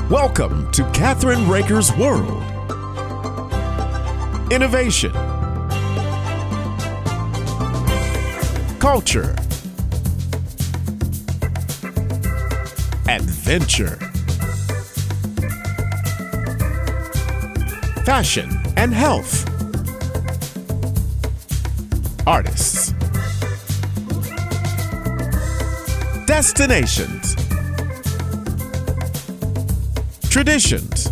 Welcome to Kathryn Raaker's World. Innovation, culture, adventure, fashion and health, artists, destinations, traditions.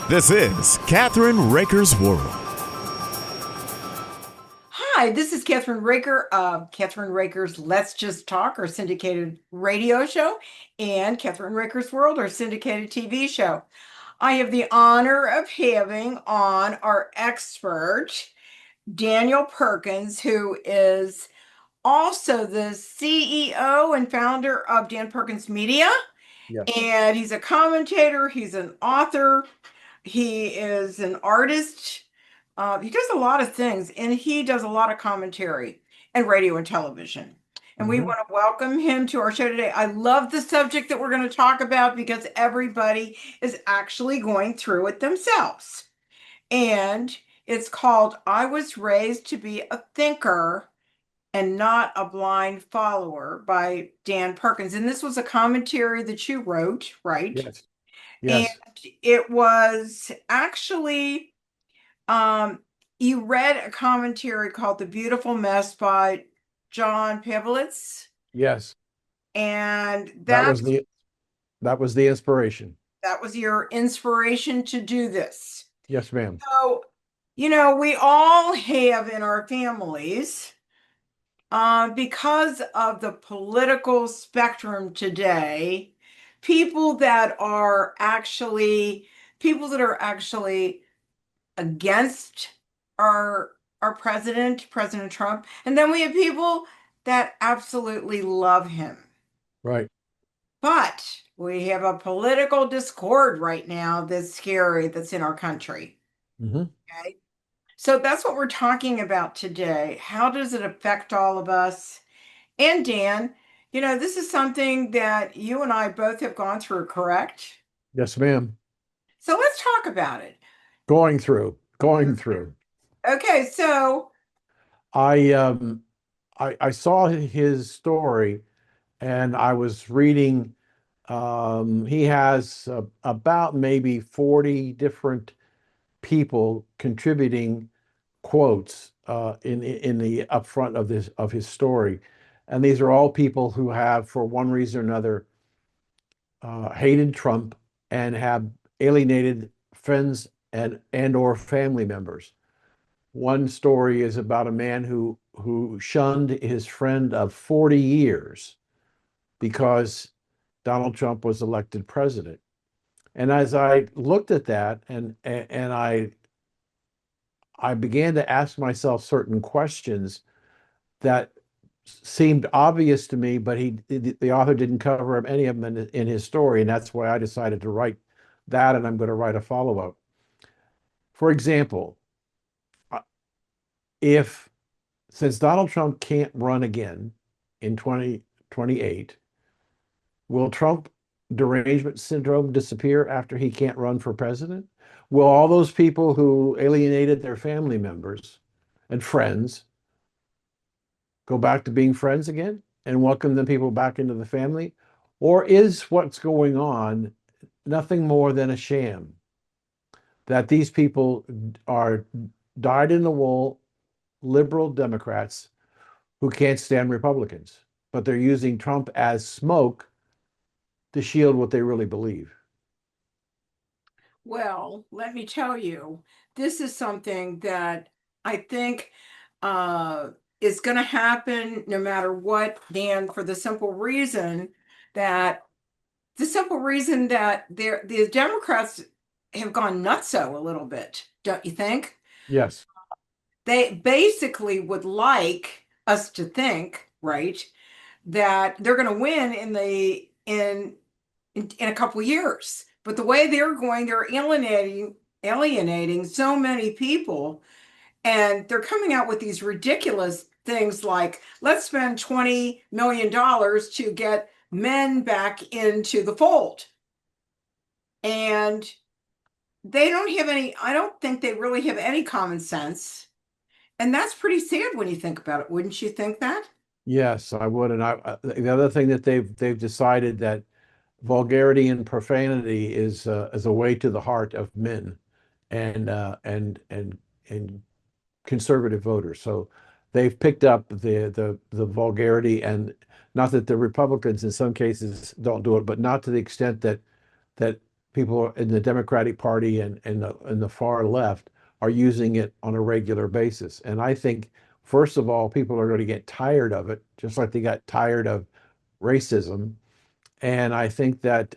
This is Kathryn Raaker's World. Hi, this is Kathryn Raaker of Kathryn Raaker's Let's Just Talk, our syndicated radio show, and Kathryn Raaker's World, our syndicated TV show. I have the honor of having on our expert, Daniel Perkins, who is also the CEO and founder of Dan Perkins Media. Yes. And he's a commentator, he's an author, he is an artist. He does a lot of things, and he does a lot of commentary and radio and television. And we want to welcome him to our show today. I love the subject that we're going to talk about because everybody is actually going through it themselves. And it's called I Was Raised to Be a Thinker and Not a Blind Follower by Dan Perkins. And this was a commentary that you wrote, right? Yes. Yes. And it was actually, you read a commentary called The Beautiful Mess by John Pavlitz. Yes. And that was the inspiration. That was your inspiration to do this. Yes, ma'am. So, we all have in our families, because of the political spectrum today, people that are actually against our President Trump, and then we have people that absolutely love him. Right. But we have a political discord right now that's scary, that's in our country. Okay. So that's what we're talking about today. How does it affect all of us? And Dan, this is something that you and I both have gone through, correct? Yes, ma'am. So let's talk about it. Going through. Okay, so I saw his story, and I was reading. He has about maybe 40 different people contributing quotes in the upfront of his story, and these are all people who have, for one reason or another, hated Trump and have alienated friends and or family members. One story is about a man who shunned his friend of 40 years because Donald Trump was elected president. And as I looked at that, and I began to ask myself certain questions that seemed obvious to me, but the author didn't cover any of them in his story, and that's why I decided to write that, and I'm going to write a follow-up. For example, since Donald Trump can't run again in 2028, will Trump derangement syndrome disappear after he can't run for president? Will all those people who alienated their family members and friends go back to being friends again and welcome the people back into the family? Or is what's going on nothing more than a sham? That these people are dyed-in-the-wool liberal Democrats who can't stand Republicans, but they're using Trump as smoke to shield what they really believe. Well, let me tell you, this is something that I think is going to happen no matter what, Dan, for the simple reason that the Democrats have gone nutso a little bit, don't you think? Yes. They basically would like us to think, right, that they're going to win in a couple of years. But the way they're alienating so many people, and they're coming out with these ridiculous things like, let's spend $20 million to get men back into the fold. And they don't have any, I don't think they really have any common sense. And that's pretty sad when you think about it. Wouldn't you think that? Yes, I would. And the other thing that they've decided that vulgarity and profanity is a way to the heart of men and conservative voters. So they've picked up the vulgarity, and not that the Republicans in some cases don't do it, but not to the extent that people in the Democratic Party and the far left are using it on a regular basis. And I think, first of all, people are going to get tired of it, just like they got tired of racism. And I think that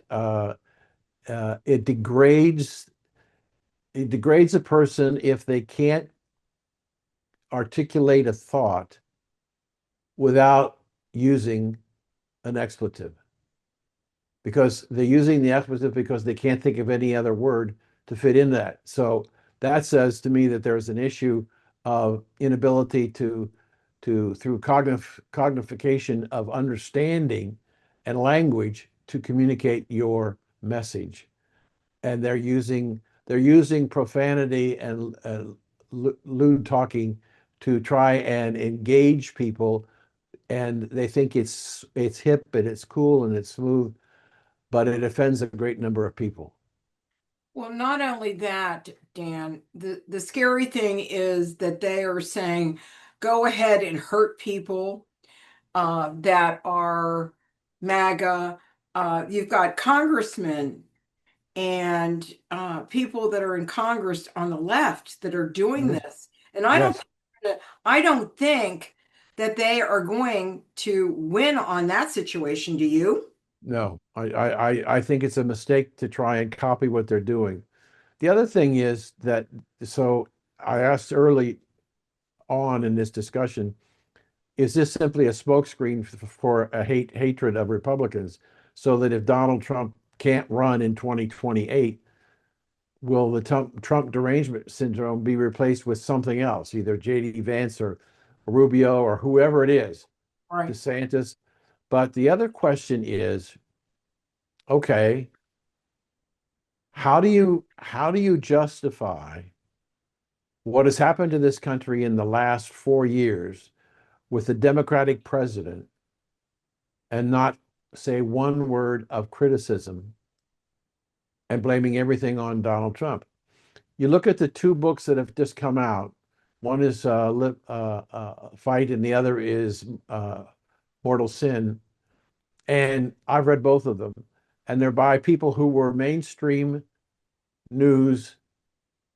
it degrades a person if they can't articulate a thought without using an expletive, because they're using the expletive because they can't think of any other word to fit in that. So that says to me that there's an issue of inability through cognification of understanding and language to communicate your message. And they're using profanity and lewd talking to try and engage people, and they think it's hip and it's cool and it's smooth, but it offends a great number of people. Well, not only that, Dan, the scary thing is that they are saying, go ahead and hurt people that are MAGA. You've got congressmen and people that are in Congress on the left that are doing Mhm. this. And Yes. I don't think that they are going to win on that situation. Do you? No, I think it's a mistake to try and copy what they're doing. The other thing is that, so I asked early on in this discussion, is this simply a smokescreen for a hatred of Republicans, so that if Donald Trump can't run in 2028, will the Trump derangement syndrome be replaced with something else, either JD Vance or Rubio or whoever it is, Right. DeSantis? But the other question is, okay, how do you justify what has happened to this country in the last 4 years with a Democratic president and not say one word of criticism and blaming everything on Donald Trump? You look at the two books that have just come out. One is Fight, and the other is Mortal Sin. And I've read both of them, and they're by people who were mainstream news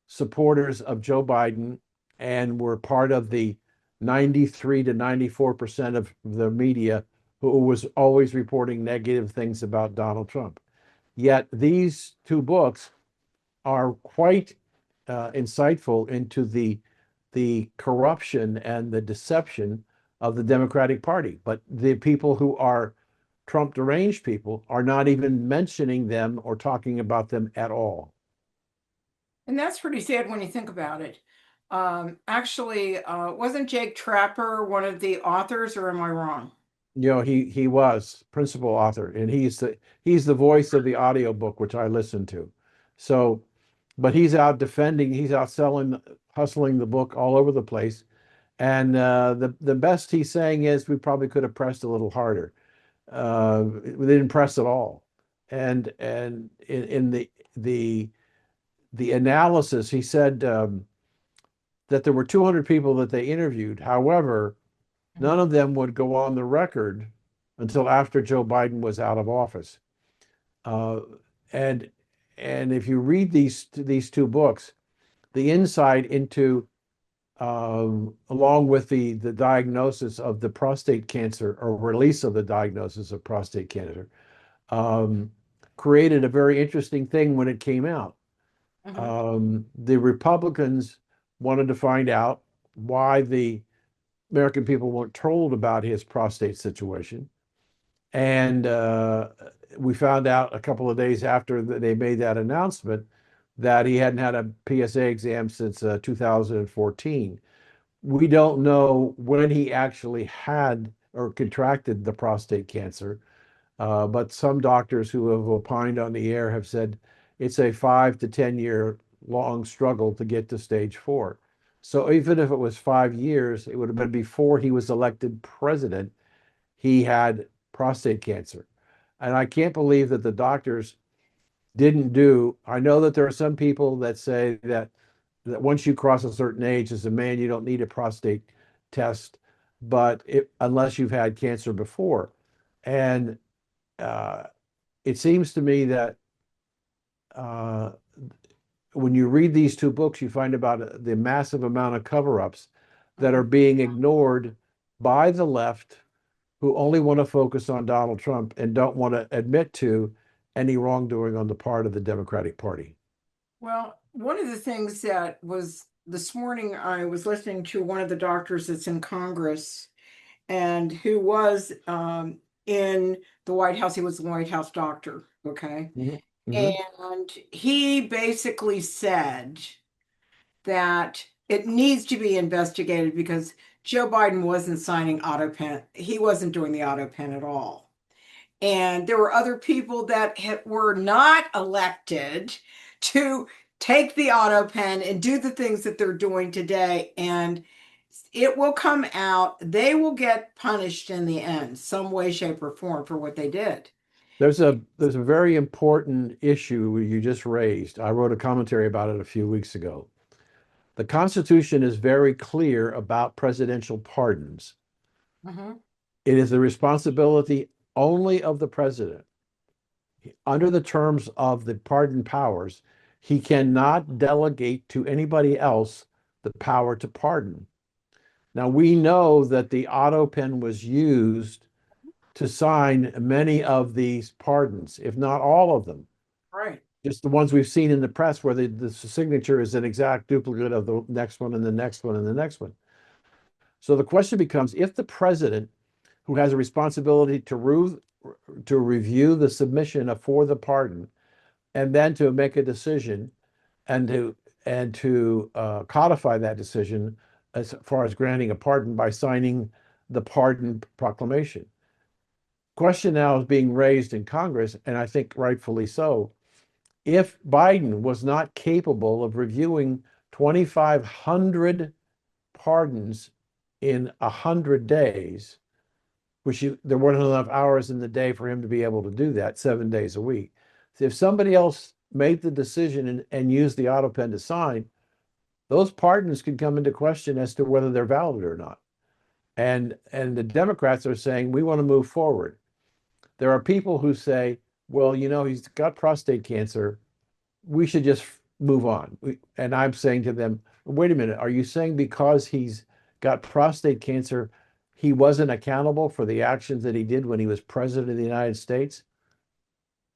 supporters of Joe Biden and were part of the 93 to 94% of the media who was always reporting negative things about Donald Trump. Yet these two books are quite insightful into the corruption and the deception of the Democratic Party. But the people who are Trump deranged people are not even mentioning them or talking about them at all. And that's pretty sad when you think about it. Actually, wasn't Jake Trapper one of the authors, or am I wrong? He was principal author, and he's the voice of the audiobook, which I listened to. So, but he's out selling, hustling the book all over the place. And the best he's saying is we probably could have pressed a little harder. We didn't press at all. And in the analysis, he said that there were 200 people that they interviewed. However, none Mhm. of them would go on the record until after Joe Biden was out of office. Uh, and and if you read these two books, the insight into along with the diagnosis of the prostate cancer, or release of the diagnosis of prostate cancer, um, created a very interesting thing when it came out. Mhm. The Republicans wanted to find out why the American people weren't told about his prostate situation. And we found out a couple of days after they made that announcement that he hadn't had a PSA exam since 2014. we don't know when he actually had or contracted the prostate cancer. But some doctors who have opined on the air have said it's a 5 to 10 year long struggle to get to stage 4. So even if it was 5 years, it would have been before he was elected president, he had prostate cancer. And I can't believe that the doctors didn't do. I know that there are some people that say that once you cross a certain age as a man, you don't need a prostate test, but unless you've had cancer before. And uh, it seems to me that uh, when you read these two books, you find about the massive amount of cover-ups that are being ignored by the left, who only want to focus on Donald Trump and don't want to admit to any wrongdoing on the part of the Democratic Party. Well, one of the things that was this morning, I was listening to one of the doctors that's in Congress and who was in the White House. He was the White House doctor, okay? Mm-hmm. Mm-hmm. And he basically said that it needs to be investigated because Joe Biden wasn't signing auto pen. He wasn't doing the auto pen at all. And there were other people that were not elected to take the auto pen and do the things that they're doing today. And it will come out. They will get punished in the end, some way, shape, or form for what they did. There's a very important issue you just raised. I wrote a commentary about it a few weeks ago. The Constitution is very clear about presidential pardons. Mm-hmm. It is the responsibility only of the president. Under the terms of the pardon powers, he cannot delegate to anybody else the power to pardon. Now, we know that the auto pen was used to sign many of these pardons, if not all of them. Right. Just the ones we've seen in the press where the signature is an exact duplicate of the next one and the next one and the next one. So the question becomes, if the president, who has a responsibility to review the submission for the pardon and then to make a decision and to codify that decision as far as granting a pardon by signing the pardon proclamation. Question now is being raised in Congress, and I think rightfully so. If Biden was not capable of reviewing 2,500 pardons in 100 days, which there weren't enough hours in the day for him to be able to do that 7 days a week. So if somebody else made the decision and used the auto pen to sign, those pardons could come into question as to whether they're valid or not. And the Democrats are saying, we want to move forward. There are people who say, well, he's got prostate cancer. We should just move on. And I'm saying to them, wait a minute, are you saying because he's got prostate cancer, he wasn't accountable for the actions that he did when he was president of the United States?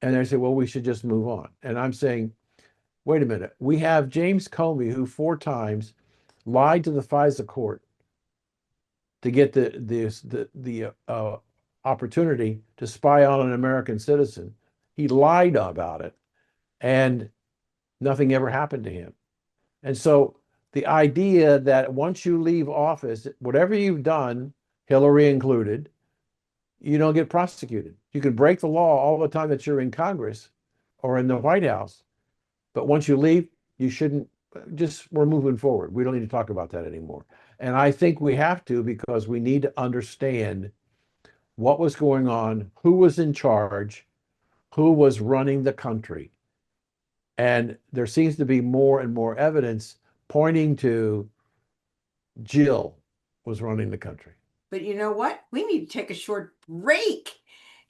And they say, well, we should just move on. And I'm saying, wait a minute. We have James Comey, who 4 times lied to the FISA court to get the opportunity to spy on an American citizen. He lied about it, and nothing ever happened to him. And so the idea that once you leave office, whatever you've done, Hillary included, you don't get prosecuted. You can break the law all the time that you're in Congress or in the White House, but once you leave, you shouldn't. We're moving forward. We don't need to talk about that anymore. And I think we have to, because we need to understand what was going on, who was in charge, who was running the country. And there seems to be more and more evidence pointing to Jill was running the country. But you know what? We need to take a short break.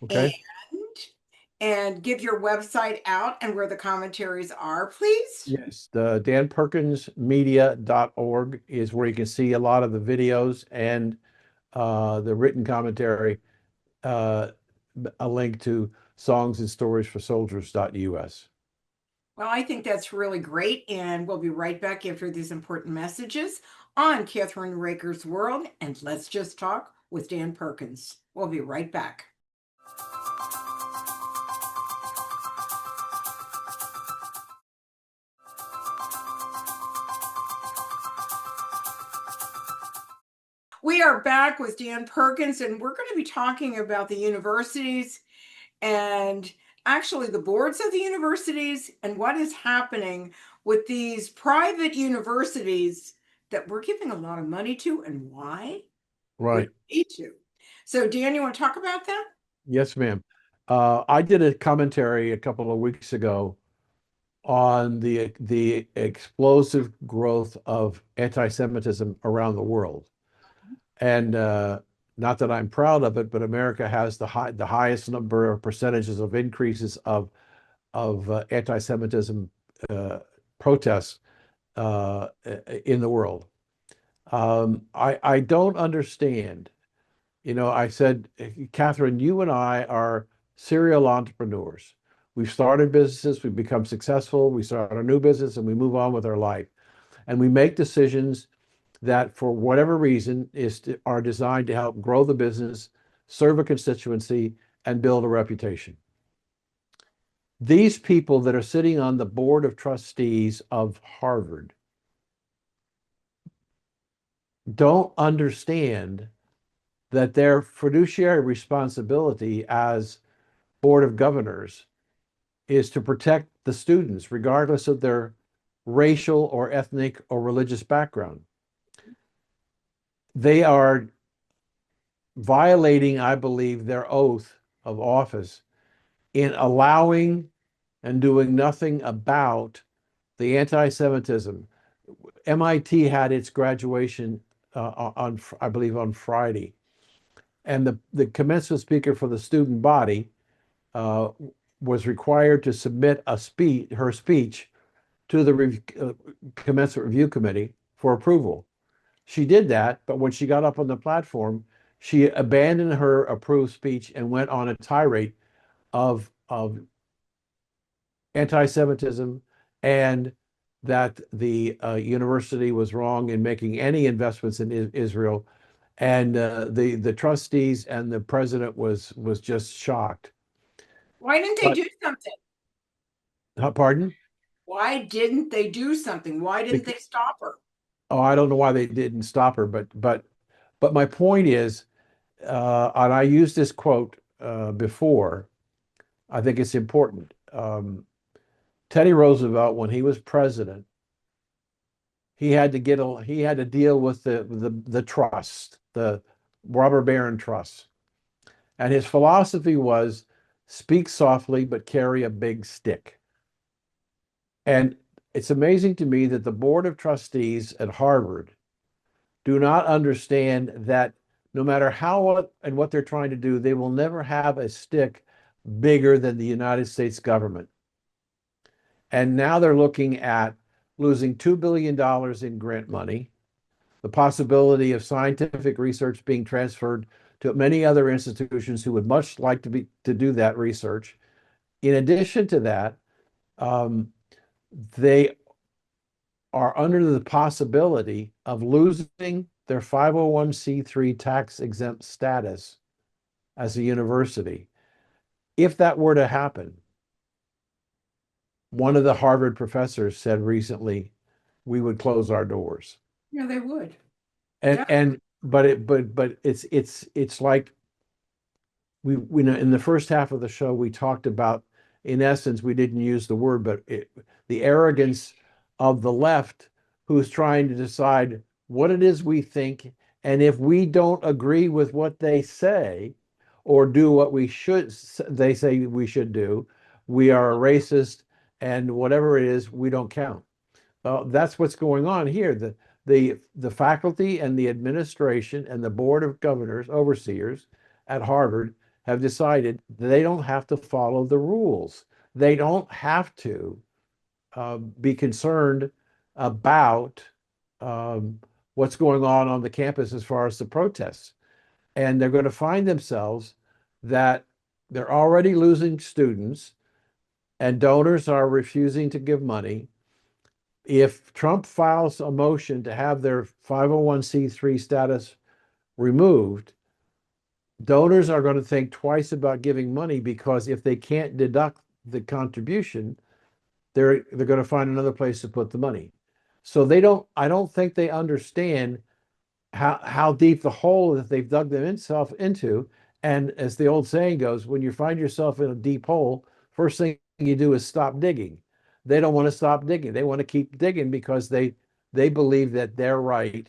Okay. And give your website out and where the commentaries are, please. Yes, the danperkinsmedia.org is where you can see a lot of the videos and the written commentary, a link to songsandstoriesforsoldiers.us. Well, I think that's really great, and we'll be right back after these important messages on Kathryn Raaker's World, and Let's Just Talk with Dan Perkins. We'll be right back. . We are back with Dan Perkins, and we're going to be talking about the universities and actually the boards of the universities and what is happening with these private universities that we're giving a lot of money to and why we Right. don't need to. So, Dan, you want to talk about that? Yes, ma'am. I did a commentary a couple of weeks ago on the explosive growth of anti-Semitism around the world. And not that I'm proud of it, but America has the highest number of percentages of increases of anti-Semitism protests in the world. I don't understand. I said, Kathryn, you and I are serial entrepreneurs. We've started businesses, we've become successful, we start a new business, and we move on with our life. And we make decisions that, for whatever reason, are designed to help grow the business, serve a constituency, and build a reputation. These people that are sitting on the board of trustees of Harvard don't understand that their fiduciary responsibility as board of governors is to protect the students, regardless of their racial or ethnic or religious background. They are violating, I believe, their oath of office in allowing and doing nothing about the anti-Semitism. MIT had its graduation I believe, on Friday, and the commencement speaker for the student body uh, was required to submit her speech to the commencement review committee for approval. She did that, but when she got up on the platform, she abandoned her approved speech and went on a tirade of anti-Semitism, and that the university was wrong in making any investments in Israel. And the trustees and the president was just shocked. Why didn't they But do something? pardon? Why didn't they do something? Why didn't they stop her? Oh, I don't know why they didn't stop her, but my point is, and I used this quote before. I think it's important. Teddy Roosevelt, when he was president, he had to deal with the trust, the robber baron trust, and his philosophy was speak softly but carry a big stick. And it's amazing to me that the board of trustees at Harvard do not understand that no matter how and what they're trying to do, they will never have a stick bigger than the United States government. And now they're looking at losing $2 billion in grant money, the possibility of scientific research being transferred to many other institutions who would much like to do that research. In addition to that, they are under the possibility of losing their 501c3 tax exempt status as a university. If that were to happen, one of the Harvard professors said recently, we would close our doors. Yeah, they would. And but it's like we know in the first half of the show we talked about, in essence, we didn't use the word, but the arrogance of the left, who's trying to decide what it is we think, and if we don't agree with what they say or do what they say we should do, we are a racist, and whatever it is, we don't count. That's what's going on here. The faculty and the administration and the board of governors, overseers at Harvard, have decided they don't have to follow the rules. They don't have to be concerned about what's going on the campus as far as the protests. And they're going to find themselves that they're already losing students and donors are refusing to give money. If Trump files a motion to have their 501c3 status removed, donors are going to think twice about giving money, because if they can't deduct the contribution, they're going to find another place to put the money. So I don't think they understand how deep the hole that they've dug themselves into. And as the old saying goes, when you find yourself in a deep hole, first thing you do is stop digging. They don't want to stop digging. They want to keep digging because they believe that they're right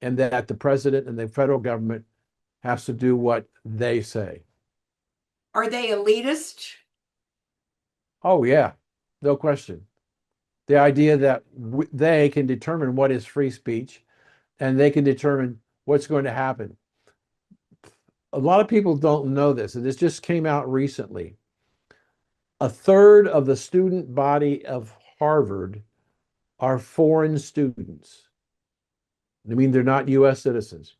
and that the president and the federal government has to do what they say. Are they elitist? Oh yeah, no question. The idea that they can determine what is free speech and they can determine what's going to happen. A lot of people don't know this, and this just came out recently. A third of the student body of Harvard are foreign students. I mean, they're not US citizens.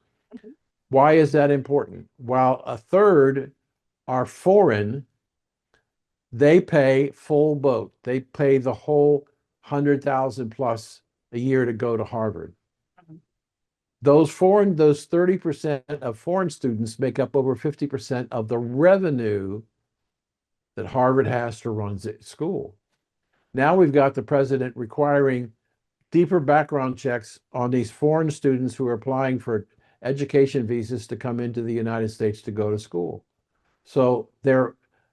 Why is that important? While a third are foreign, they pay full boat. They pay the whole 100,000 plus a year to go to Harvard. Those 30% of foreign students make up over 50% of the revenue that Harvard has to run its school. Now we've got the president requiring deeper background checks on these foreign students who are applying for education visas to come into the United States to go to school. So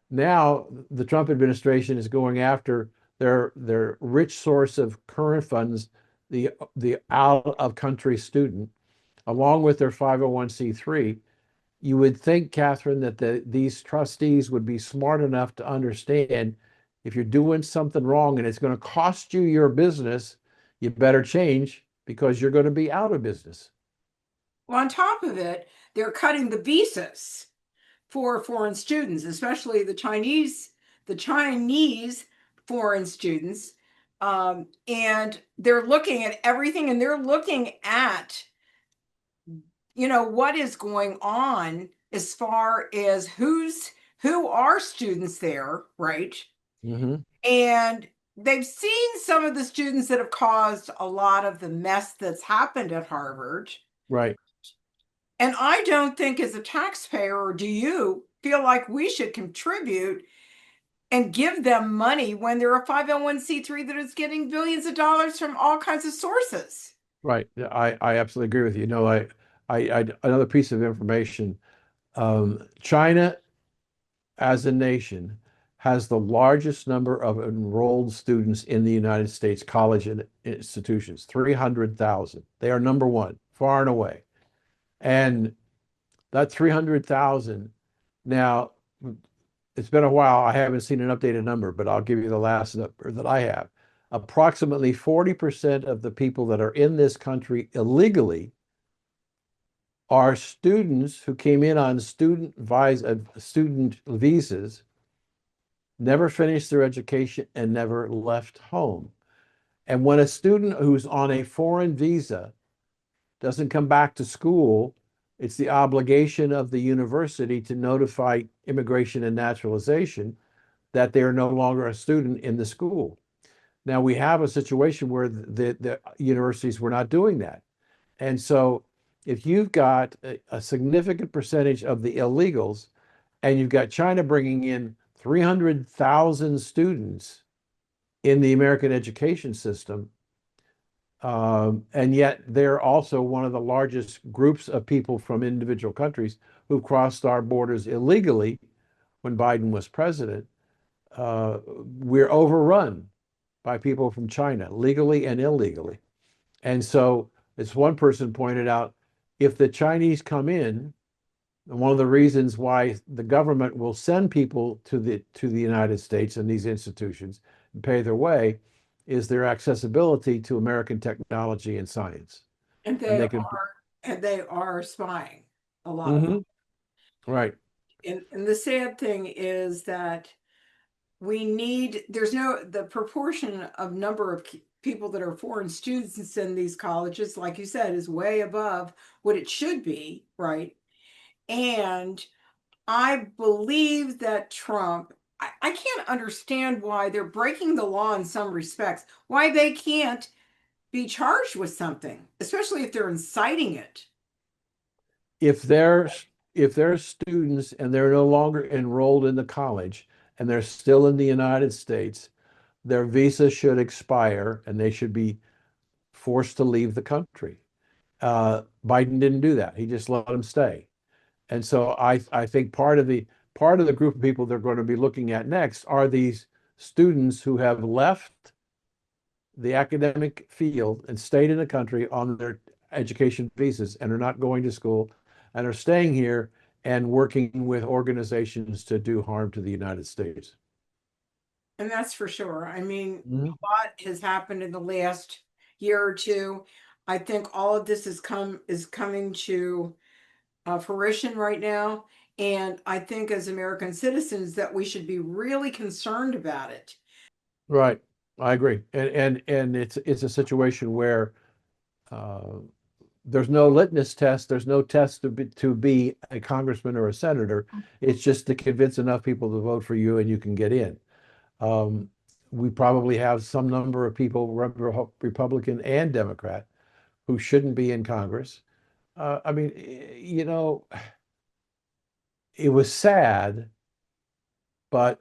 now the Trump administration is going after their rich source of current funds, the out of country student, along with their 501c3. You would think, Kathryn, that these trustees would be smart enough to understand if you're doing something wrong and it's going to cost you your business, you better change because you're going to be out of business. Well, on top of it, they're cutting the visas for foreign students, especially the Chinese foreign students. And they're looking at everything, and they're looking at, what is going on as far as who are students there, right? Mm-hmm. And they've seen some of the students that have caused a lot of the mess that's happened at Harvard. Right. And I don't think as a taxpayer, or do you feel like we should contribute and give them money when they're a 501c3 that is getting billions of dollars from all kinds of sources? Right. I absolutely agree with you. Another piece of information. China as a nation has the largest number of enrolled students in the United States college institutions, 300,000. They are number one, far and away. And that 300,000, now it's been a while. I haven't seen an updated number, but I'll give you the last number that I have. Approximately 40% of the people that are in this country illegally are students who came in on student visas, never finished their education, and never left home. And when a student who's on a foreign visa doesn't come back to school, it's the obligation of the university to notify Immigration and Naturalization that they are no longer a student in the school. Now we have a situation where the universities were not doing that. And so if you've got a significant percentage of the illegals and you've got China bringing in 300,000 students in the American education system, and yet they're also one of the largest groups of people from individual countries who crossed our borders illegally when Biden was president. We're overrun by people from China, legally and illegally. And so, as one person pointed out, if the Chinese come in, one of the reasons why the government will send people to the United States and these institutions and pay their way is their accessibility to American technology and science. And they are spying a lot of them. Right. And the sad thing is that the proportion of number of people that are foreign students in these colleges, like you said, is way above what it should be, right? And I believe that Trump, I can't understand why they're breaking the law in some respects, why they can't be charged with something, especially if they're inciting it. If they're students and they're no longer enrolled in the college and they're still in the United States, their visa should expire and they should be forced to leave the country. Biden didn't do that. He just let them stay. And so I think part of the group of people they're going to be looking at next are these students who have left the academic field and stayed in the country on their education visas and are not going to school and are staying here and working with organizations to do harm to the United States. And that's for sure. I mean, Mhm. a lot has happened in the last year or two. I think all of this is coming to fruition right now. And I think as American citizens that we should be really concerned about it. Right. I agree. And it's a situation where uh, there's no litmus test. There's no test to be a congressman or a senator. It's just to convince enough people to vote for you and you can get in. Um, we probably have some number of people, Republican and Democrat, who shouldn't be in Congress. I mean, it was sad, but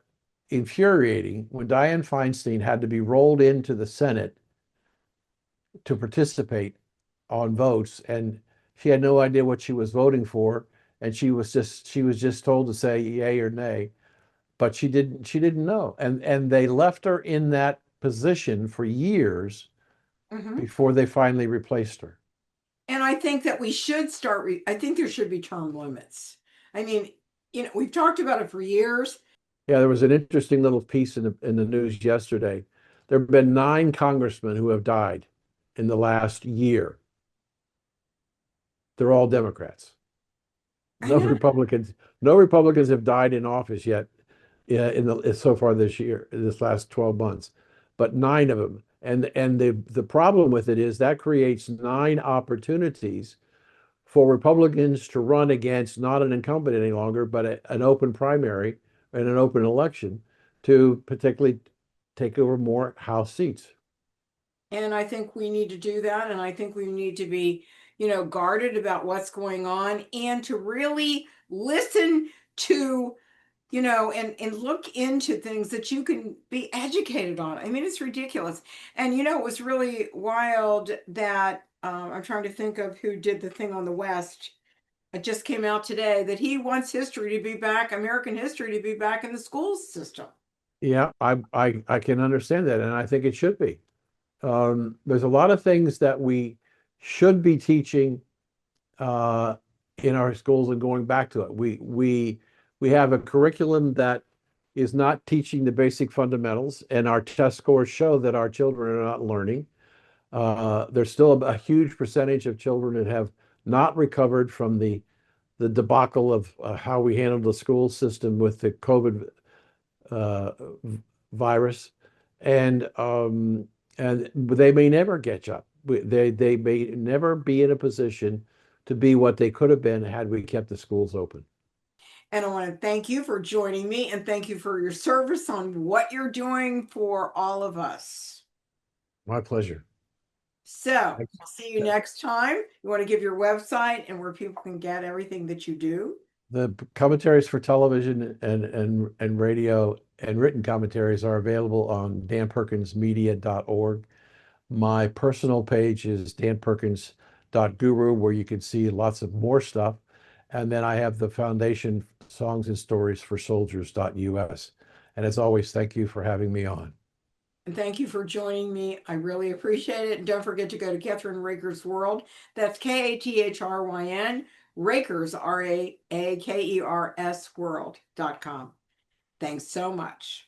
infuriating when Dianne Feinstein had to be rolled into the Senate to participate on votes, and she had no idea what she was voting for, and she was just told to say yay or nay, but she didn't know, and they left her in that position for years Mhm. before they finally replaced her. And I think that we should I think there should be term limits. I mean, we've talked about it for years. Yeah, there was an interesting little piece in the news yesterday. There have been 9 congressmen who have died in the last year. They're all Democrats. I No know. Republicans, no Republicans have died in office yet, so far this year, this last 12 months, but 9 of them. And the problem with it is that creates 9 opportunities for Republicans to run against not an incumbent any longer, but an open primary and an open election to particularly take over more House seats. And I think we need to do that. And I think we need to be, guarded about what's going on and to really listen to, and look into things that you can be educated on. I mean, it's ridiculous. And, it was really wild that I'm trying to think of who did the thing on the West. It just came out today that he wants history to be back, American history to be back in the school system. Yeah, I can understand that, and I think it should be. There's a lot of things that we should be teaching uh, in our schools and going back to it. We have a curriculum that is not teaching the basic fundamentals, and our test scores show that our children are not learning. There's still a huge percentage of children that have not recovered from the debacle of how we handled the school system with the COVID uh, virus, and they may never catch up. They may never be in a position to be what they could have been had we kept the schools open. And I want to thank you for joining me and thank you for your service on what you're doing for all of us. My pleasure. So I'll see you next time. You want to give your website and where people can get everything that you do? The commentaries for television and radio and written commentaries are available on danperkinsmedia.org. My personal page is danperkins.guru, where you can see lots of more stuff. And then I have the foundation songs and stories for soldiers.us. And as always, thank you for having me on. And thank you for joining me. I really appreciate it. And don't forget to go to Kathryn Raaker's World. That's Kathryn, Raakers, Raakers world.com. Thanks so much.